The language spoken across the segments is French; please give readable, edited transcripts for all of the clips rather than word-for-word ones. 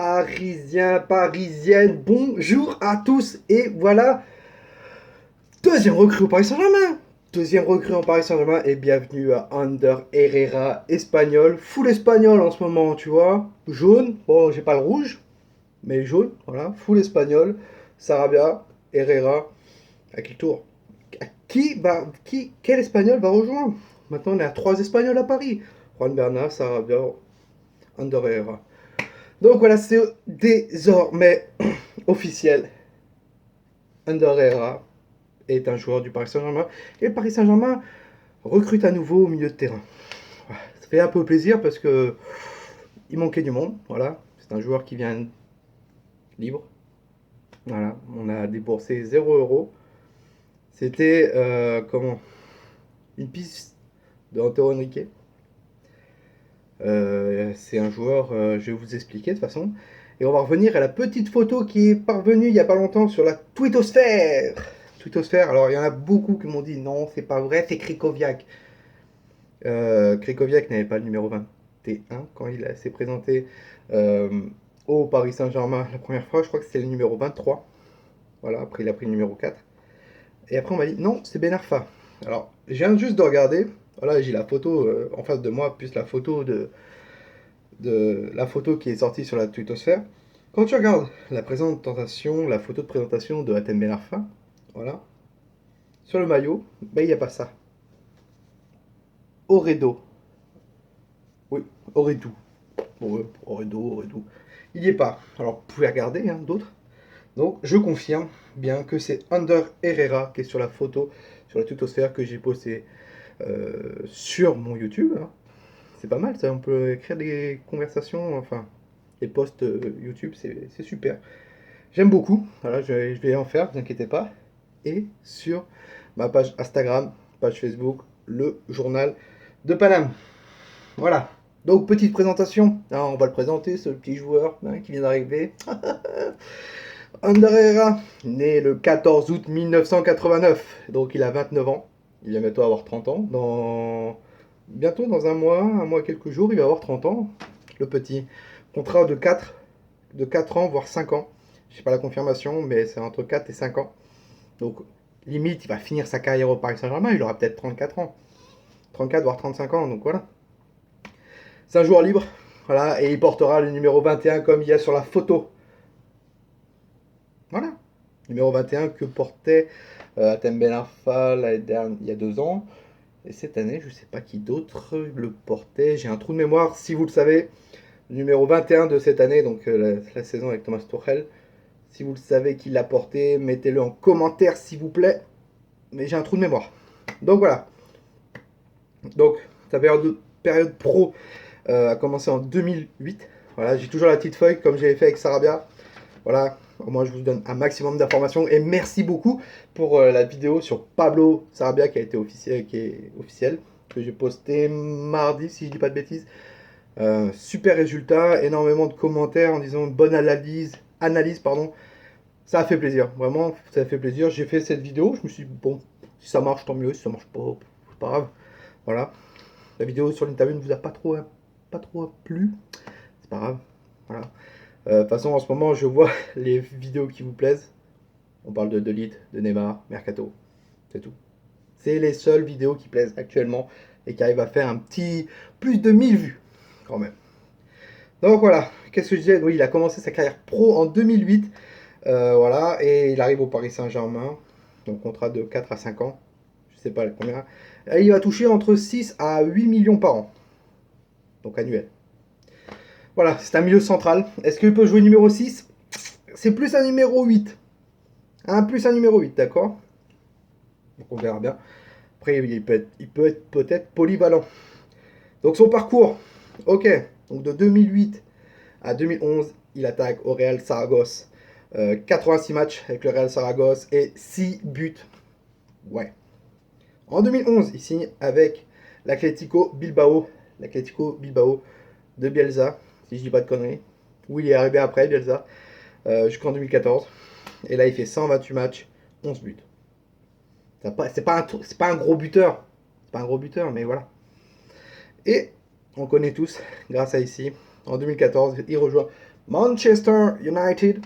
Parisiens, parisiennes, bonjour à tous. Et voilà, deuxième recrue au Paris Saint-Germain. Deuxième recrue en Paris Saint-Germain et bienvenue à Ander Herrera, espagnol. Full espagnol en ce moment, tu vois. Jaune, bon, j'ai pas le rouge, mais jaune, voilà. Full espagnol. Sarabia, Herrera, à quel tour quel espagnol va rejoindre? Maintenant, on est à 3 espagnols à Paris. Juan Bernat, Sarabia, Ander Herrera. Donc voilà, c'est désormais officiel. Ander Herrera est un joueur du Paris Saint-Germain. Et le Paris Saint-Germain recrute à nouveau au milieu de terrain. Ça fait un peu plaisir parce que il manquait du monde. Voilà, c'est un joueur qui vient libre. Voilà, on a déboursé 0 €. C'était comment une piste de Antero Henrique. C'est un joueur, je vais vous expliquer de toute façon. Et on va revenir à la petite photo qui est parvenue il n'y a pas longtemps sur la twittosphère. Twittosphère, alors il y en a beaucoup qui m'ont dit non, c'est pas vrai, c'est Krikoviak. Krikoviak n'avait pas le numéro 21 quand il s'est présenté euh, au Paris Saint-Germain la première fois. Je crois que c'était le numéro 23. Voilà, après il a pris le numéro 4. Et après on m'a dit non, c'est Ben Arfa. Alors, je viens juste de regarder. Voilà, j'ai la photo en face de moi, plus la photo de la photo qui est sortie sur la twittosphère. Quand tu regardes la présentation, la photo de présentation de Hatem Ben Arfa, voilà, sur le maillot, ben il n'y a pas ça. Oredo. Oui, Oredo. Bon, Oredo. Il n'y est pas. Alors, vous pouvez regarder hein, d'autres. Donc, je confirme bien que c'est Ander Herrera qui est sur la photo, sur la twittosphère que j'ai postée sur mon YouTube. Hein. C'est pas mal, ça. On peut écrire des conversations, enfin, des posts YouTube, c'est super. J'aime beaucoup. Voilà, je vais en faire, ne vous inquiétez pas. Et sur ma page Instagram, page Facebook, le journal de Paname. Voilà. Donc, petite présentation. Ah, on va le présenter, ce petit joueur hein, qui vient d'arriver. Ander Herrera, né le 14 août 1989. Donc, il a 29 ans. Il va bientôt avoir 30 ans. Bientôt, dans un mois, quelques jours, il va avoir 30 ans. Le petit. Contrat de 4 ans, voire 5 ans. Je sais pas la confirmation, mais c'est entre 4 et 5 ans. Donc, limite, il va finir sa carrière au Paris Saint-Germain. Il aura peut-être 34 ans. 34, voire 35 ans. Donc, voilà. C'est un joueur libre. Voilà. Et il portera le numéro 21 comme il y a sur la photo. Voilà. Numéro 21 que portait Hatem Ben Arfa il y a 2 ans. Et cette année, je ne sais pas qui d'autre le portait. J'ai un trou de mémoire. Si vous le savez, le numéro 21 de cette année, donc la saison avec Thomas Tuchel. Si vous le savez qui l'a porté, mettez-le en commentaire s'il vous plaît. Mais j'ai un trou de mémoire. Donc voilà. Donc sa période pro a commencé en 2008. Voilà, j'ai toujours la petite feuille comme j'avais fait avec Sarabia. Voilà, au moins je vous donne un maximum d'informations. Et merci beaucoup pour la vidéo sur Pablo Sarabia qui est officielle, que j'ai posté mardi si je dis pas de bêtises. Super résultat, énormément de commentaires en disant bonne analyse pardon. Ça a fait plaisir, vraiment, ça a fait plaisir. J'ai fait cette vidéo, je me suis dit, bon, si ça marche, tant mieux, si ça marche pas, c'est pas grave. Voilà. La vidéo sur l'interview ne vous a pas trop plu, c'est pas grave. Voilà. De toute façon, en ce moment, je vois les vidéos qui vous plaisent. On parle de Ligt, de Neymar, Mercato, c'est tout. C'est les seules vidéos qui plaisent actuellement et qui arrivent à faire un petit plus de 1000 vues, quand même. Donc voilà, qu'est-ce que je disais? Oui, il a commencé sa carrière pro en 2008. Voilà, et il arrive au Paris Saint-Germain, donc contrat de 4 à 5 ans, je sais pas combien. Et il va toucher entre 6 à 8 millions par an, donc annuel. Voilà, c'est un milieu central. Est-ce qu'il peut jouer numéro 6? C'est plus un numéro 8. Plus un numéro 8, d'accord? Donc on verra bien. Après, il peut être peut-être polyvalent. Donc son parcours, ok. Donc de 2008 à 2011, il attaque au Real Saragosse. 86 matchs avec le Real Saragosse et 6 buts. Ouais. En 2011, il signe avec l'Atlético Bilbao. L'Atlético Bilbao de Bielsa, si je dis pas de conneries. Où il est arrivé après, Bielsa, jusqu'en 2014. Et là, il fait 128 matchs, 11 buts. C'est pas un gros buteur. C'est pas un gros buteur, mais voilà. Et on connaît tous, grâce à ici, en 2014, il rejoint Manchester United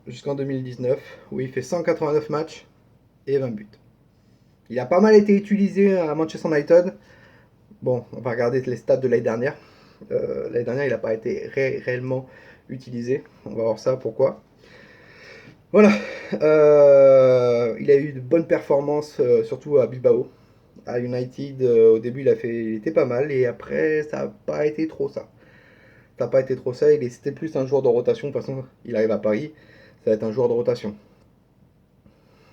jusqu'en 2019, où il fait 189 matchs et 20 buts. Il a pas mal été utilisé à Manchester United. Bon, on va regarder les stats de l'année dernière. L'année dernière, il n'a pas été réellement utilisé. On va voir ça, pourquoi. Voilà. Il a eu de bonnes performances, surtout à Bilbao. À United, au début, il était pas mal. Et après, ça n'a pas été trop ça. Ça n'a pas été trop ça. C'était plus un joueur de rotation. De toute façon, il arrive à Paris. Ça va être un joueur de rotation.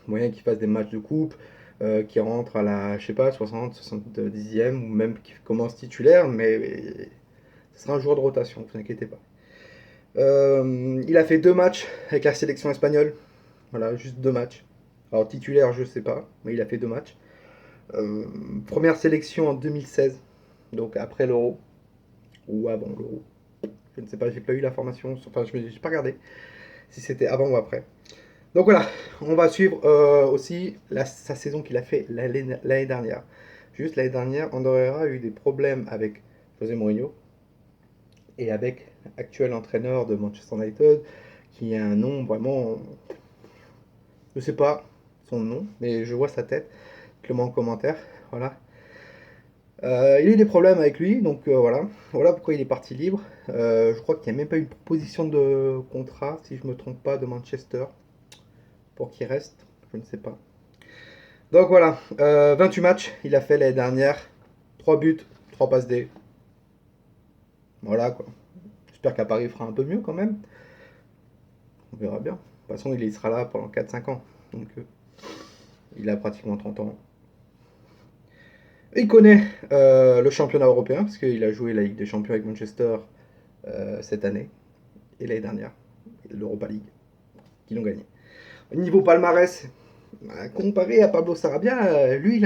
Moyen qu'il fasse des matchs de coupe, qui rentre à la, je sais pas, 60, 70e, ou même qui commence titulaire, mais ce sera un joueur de rotation, ne vous inquiétez pas. Il a fait 2 matchs avec la sélection espagnole. Voilà, juste 2 matchs. Alors titulaire, je sais pas, mais il a fait 2 matchs. Première sélection en 2016, donc après l'Euro, ou avant l'Euro. Je ne sais pas, j'ai pas eu la formation, enfin je n'ai pas regardé si c'était avant ou après. Donc voilà, on va suivre aussi sa saison qu'il a fait l'année dernière. Juste l'année dernière, Ander Herrera a eu des problèmes avec José Mourinho et avec l'actuel entraîneur de Manchester United, qui a un nom vraiment... Je ne sais pas son nom, mais je vois sa tête. Dites-le-moi en commentaire. Voilà. Il a eu des problèmes avec lui, donc voilà. Voilà pourquoi il est parti libre. Je crois qu'il n'y a même pas eu une proposition de contrat, si je ne me trompe pas, de Manchester pour qu'il reste. Je ne sais pas. Donc voilà, 28 matchs, il a fait l'année dernière. 3 buts, 3 passes D. Voilà quoi. J'espère qu'à Paris il fera un peu mieux quand même. On verra bien. De toute façon, il sera là pendant 4-5 ans. Donc il a pratiquement 30 ans. Il connaît le championnat européen, parce qu'il a joué la Ligue des Champions avec Manchester cette année. Et l'année dernière, l'Europa League, qu'ils l'ont gagné. Au niveau palmarès, comparé à Pablo Sarabia, lui,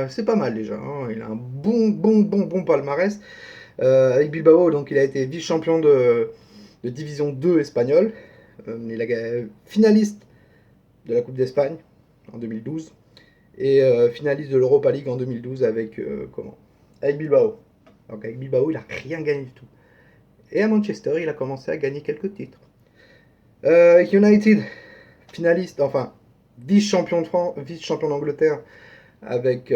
c'est pas mal déjà. Hein. Il a un bon palmarès. Avec Bilbao, donc il a été vice-champion de Division 2 espagnole. Il a finaliste de la Coupe d'Espagne en 2012 et finaliste de l'Europa League en 2012 avec avec Bilbao. Donc avec Bilbao, il a rien gagné du tout. Et à Manchester, il a commencé à gagner quelques titres. Avec United, finaliste, enfin vice-champion de France, vice-champion d'Angleterre avec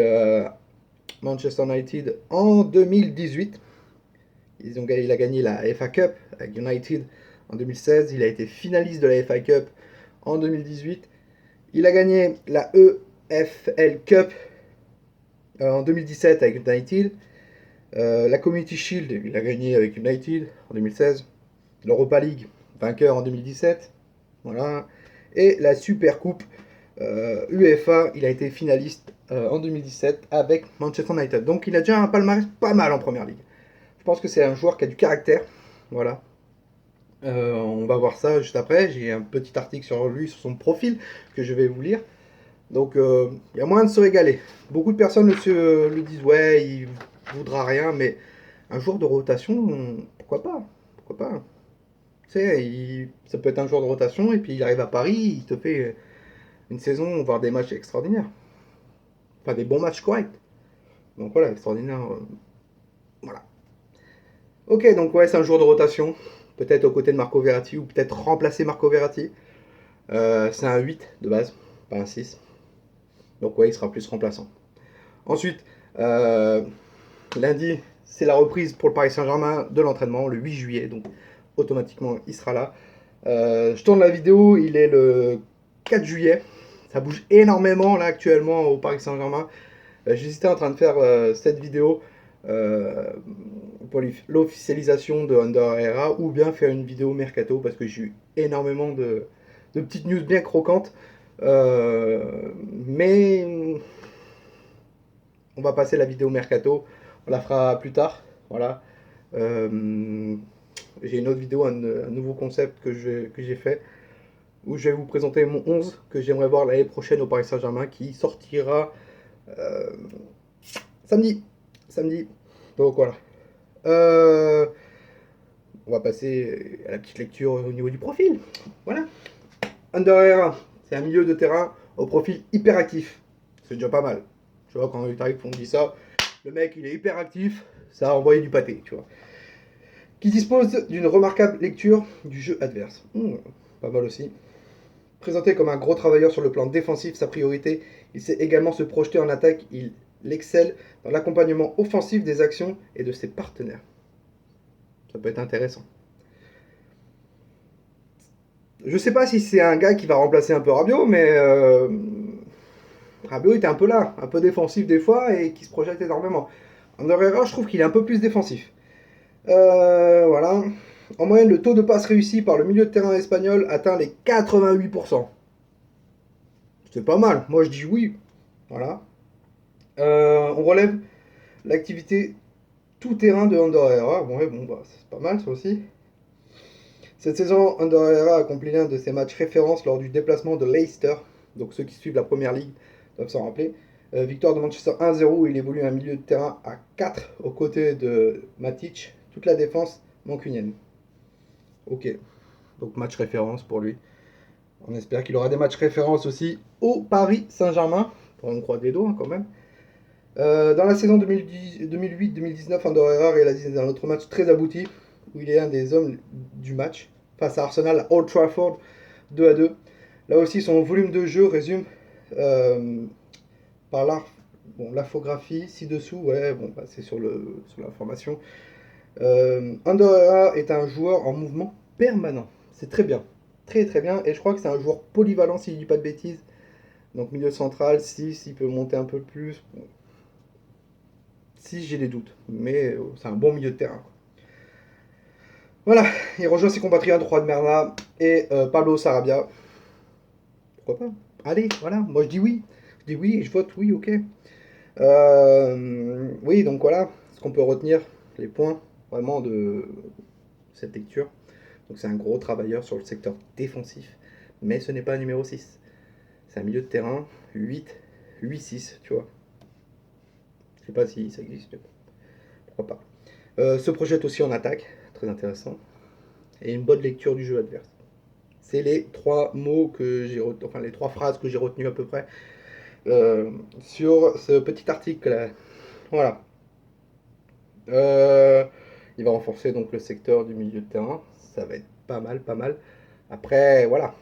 Manchester United en 2018. Il a gagné la FA Cup avec United en 2016. Il a été finaliste de la FA Cup en 2018. Il a gagné la EFL Cup en 2017 avec United. La Community Shield, il a gagné avec United en 2016. L'Europa League, vainqueur en 2017. Voilà. Et la Super Coupe UEFA, il a été finaliste en 2017 avec Manchester United. Donc il a déjà un palmarès pas mal en première ligue. Je pense que c'est un joueur qui a du caractère. Voilà. On va voir ça juste après. J'ai un petit article sur lui, sur son profil, que je vais vous lire. Donc, il y a moyen de se régaler. Beaucoup de personnes le disent, ouais, il voudra rien, mais un joueur de rotation, pourquoi pas? Pourquoi pas? Tu sais, ça peut être un joueur de rotation, et puis il arrive à Paris, il te fait une saison, voire des matchs extraordinaires. Enfin, des bons matchs corrects. Donc voilà, extraordinaire. Voilà. Ok, donc ouais, c'est un joueur de rotation. Peut-être aux côtés de Marco Verratti, ou peut-être remplacer Marco Verratti. C'est un 8 de base, pas un 6. Donc ouais, il sera plus remplaçant. Ensuite, lundi, c'est la reprise pour le Paris Saint-Germain de l'entraînement, le 8 juillet. Donc automatiquement, il sera là. Je tourne la vidéo, il est le 4 juillet. Ça bouge énormément là actuellement au Paris Saint-Germain. J'hésitais en train de faire cette vidéo pour l'officialisation de Ander Herrera ou bien faire une vidéo mercato parce que j'ai eu énormément de petites news bien croquantes. Mais on va passer la vidéo mercato, on la fera plus tard. Voilà. J'ai une autre vidéo, un nouveau concept que j'ai fait où je vais vous présenter mon 11 que j'aimerais voir l'année prochaine au Paris Saint-Germain qui sortira samedi. Samedi. Donc voilà. On va passer à la petite lecture au niveau du profil. Voilà. Ander Herrera, c'est un milieu de terrain au profil hyper actif. C'est déjà pas mal. Tu vois, quand il t'arrive, on dit ça. Le mec, il est hyper actif. Ça a envoyé du pâté, tu vois. qui dispose d'une remarquable lecture du jeu adverse. Pas mal aussi. Présenté comme un gros travailleur sur le plan défensif, sa priorité, il sait également se projeter en attaque. Il excelle dans l'accompagnement offensif des actions et de ses partenaires. Ça peut être intéressant. Je sais pas si c'est un gars qui va remplacer un peu Rabiot, mais Rabiot était un peu là, un peu défensif des fois et qui se projette énormément. Ander Herrera, je trouve qu'il est un peu plus défensif. Voilà. En moyenne, le taux de passe réussi par le milieu de terrain espagnol atteint les 88%. C'est pas mal. Moi, je dis oui. Voilà. On relève l'activité tout terrain de Ander Herrera. Ouais, bon, bah, c'est pas mal ça aussi. Cette saison, Ander Herrera a accompli l'un de ses matchs références lors du déplacement de Leicester. Donc ceux qui suivent la première ligue doivent s'en rappeler. Victoire de Manchester 1-0 où il évolue un milieu de terrain à 4 aux côtés de Matic. Toute la défense mancunienne. Ok, donc match référence pour lui. On espère qu'il aura des matchs références aussi au Paris Saint-Germain. On croise les doigts quand même. Dans la saison 2008-2019, Ander Herrera réalise un autre match très abouti où il est un des hommes du match face à Arsenal à Old Trafford 2-2. Là aussi, son volume de jeu résume par l'infographie ci-dessous. Ouais, bon, bah, c'est sur l'information. Ander Herrera est un joueur en mouvement permanent. C'est très bien. Très très bien. Et je crois que c'est un joueur polyvalent, si je ne dis pas de bêtises. Donc milieu central, s'il peut monter un peu plus. Bon. Si j'ai des doutes. Mais c'est un bon milieu de terrain. Voilà, il rejoint ses compatriotes Juan Merna et Pablo Sarabia. Pourquoi pas? Allez, voilà, moi je dis oui. Je dis oui et je vote oui, ok. Oui, donc voilà ce qu'on peut retenir, les points vraiment de cette lecture. Donc c'est un gros travailleur sur le secteur défensif, mais ce n'est pas un numéro 6. C'est un milieu de terrain 8-6, tu vois. Je sais pas si ça existe, mais pourquoi pas. Se projette aussi en attaque, très intéressant. Et une bonne lecture du jeu adverse. C'est les trois mots que j'ai enfin les trois phrases que j'ai retenues à peu près sur ce petit article là. Voilà. Il va renforcer donc le secteur du milieu de terrain. Ça va être pas mal, pas mal. Après, voilà.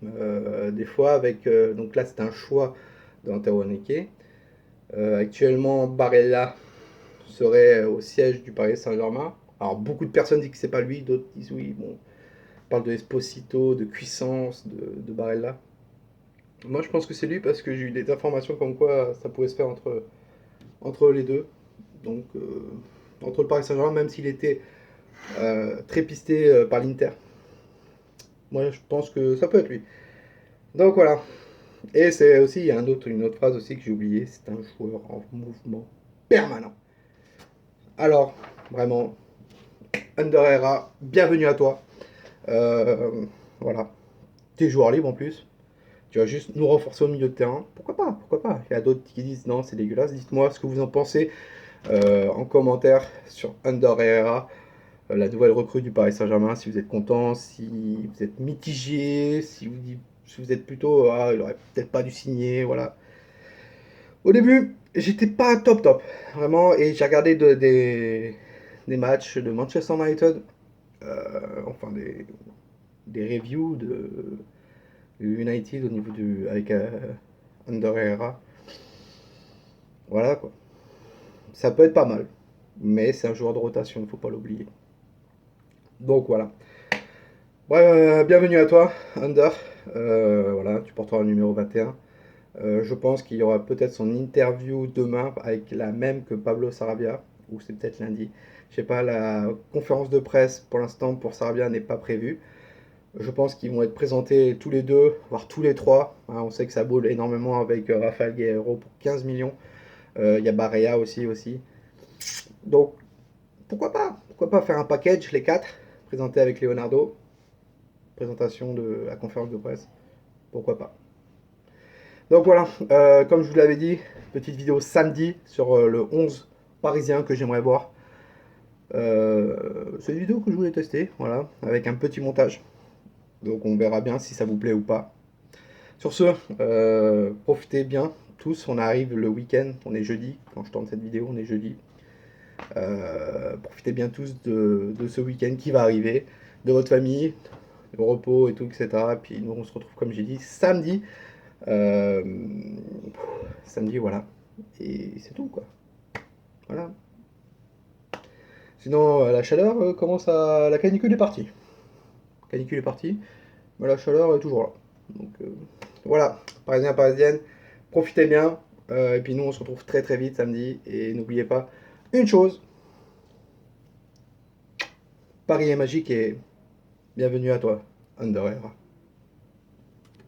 Des fois, avec. Donc là, c'est un choix d'Antero Henrique. Actuellement, Barella serait au siège du Paris Saint-Germain. Alors, beaucoup de personnes disent que c'est pas lui, d'autres disent oui. Bon, on parle de Esposito, de Cuissance, de Barella. Moi, je pense que c'est lui parce que j'ai eu des informations comme quoi ça pouvait se faire entre les deux. Donc, entre le Paris Saint-Germain, même s'il était très pisté par l'Inter. Moi, je pense que ça peut être lui. Donc voilà. Et c'est aussi, il y a une autre phrase aussi que j'ai oublié, c'est un joueur en mouvement permanent. Alors, vraiment, Ander Herrera, bienvenue à toi. Voilà. Tu es joueur libre en plus. Tu vas juste nous renforcer au milieu de terrain. Pourquoi pas? Pourquoi pas? Il y a d'autres qui disent non, c'est dégueulasse. Dites-moi ce que vous en pensez en commentaire sur Ander Herrera, la nouvelle recrue du Paris Saint-Germain. Si vous êtes content, si vous êtes mitigé, si vous êtes plutôt, ah, il aurait peut-être pas dû signer, voilà. Au début, j'étais pas top, vraiment, et j'ai regardé des matchs de Manchester United, enfin des reviews de United au niveau avec Ander Herrera. Voilà quoi. Ça peut être pas mal, mais c'est un joueur de rotation, il ne faut pas l'oublier. Donc voilà. Bienvenue à toi, Ander. Voilà, tu porteras le numéro 21. Je pense qu'il y aura peut-être son interview demain avec la même que Pablo Sarabia, ou c'est peut-être lundi. Je sais pas, la conférence de presse pour l'instant pour Sarabia n'est pas prévue. Je pense qu'ils vont être présentés tous les deux, voire tous les trois. Hein, on sait que ça boule énormément avec Rafael Guerreiro pour 15 millions. Il y a Barrea aussi. Donc, pourquoi pas faire un package, les quatre, présenté avec Leonardo. Présentation de la conférence de presse. Pourquoi pas. Donc voilà, comme je vous l'avais dit, petite vidéo samedi sur le 11 parisien que j'aimerais voir. C'est une vidéo que je voulais tester, voilà, avec un petit montage. Donc on verra bien si ça vous plaît ou pas. Sur ce, profitez bien tous, on arrive le week-end, on est jeudi, quand je tourne cette vidéo, on est jeudi. Profitez bien tous de ce week-end qui va arriver, de votre famille, le repos et tout, etc. Et puis nous, on se retrouve, comme j'ai dit, samedi. Euh, Samedi, voilà. Et c'est tout, quoi. Voilà. Sinon, la chaleur commence à... La canicule est partie. Canicule est partie, mais la chaleur est toujours là. Donc voilà, Parisiens, Parisiennes, profitez bien. Et puis nous, on se retrouve très très vite samedi. Et n'oubliez pas une chose, Paris est magique et bienvenue à toi, Under Air.